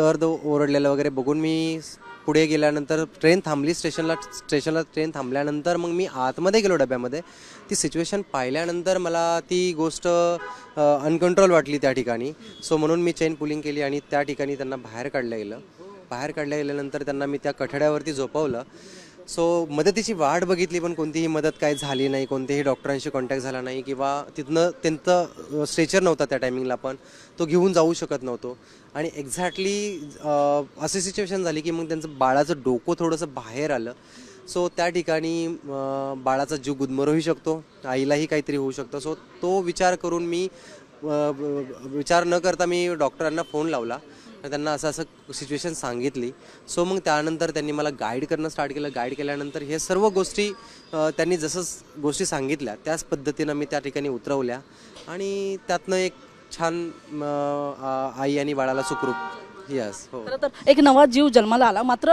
दर्द ओरडलेलं वगैरे बघून मी पुढे गेल्यानंतर ट्रेन थांबली स्टेशनला ट्रेन थांबल्यानंतर मग मी आतमध्ये गेलो डब्यामध्ये. ती सिच्युएशन पाहिल्यानंतर मला ती गोष्ट अनकंट्रोल वाटली त्या ठिकाणी. सो म्हणून मी चेन पुलिंग केली आणि त्या ठिकाणी त्यांना बाहेर काढलं गेलं. बाहेर काढल्या गेल्यानंतर त्यांना मी त्या कठड्यावरती झोपवलं. सो मदतीची वाट बघितली पण कोणतीही मदत काय झाली नाही. कोणत्याही डॉक्टरांशी कॉन्टॅक्ट झाला नाही किंवा तिथनं त्यांचं स्ट्रेचर नव्हता त्या टायमिंगला, पण तो घेऊन जाऊ शकत नव्हतो. आणि एक्झॅक्टली अशी सिच्युएशन झाली की मग त्यांचं बाळाचं डोकं थोडंसं बाहेर आलं. सो त्या ठिकाणी बाळाचा जीव गुदमरूही शकतो, आईलाही काहीतरी होऊ शकतं. सो तो विचार करून मी विचार न करता मी डॉक्टरांना फोन लावला आणि त्यांना असं असं सिच्युएशन सांगितली. सो मग त्यानंतर त्यांनी मला गाईड करणं स्टार्ट केलं. गाईड केल्यानंतर हे सर्व गोष्टी त्यांनी जसं गोष्टी सांगितल्या त्याच पद्धतीनं मी त्या ठिकाणी उतरवल्या आणि त्यातनं एक छान आई आणि बाळाला सुखरूप. यस, हो. खरं तर एक नवा जीव जन्माला आला. मात्र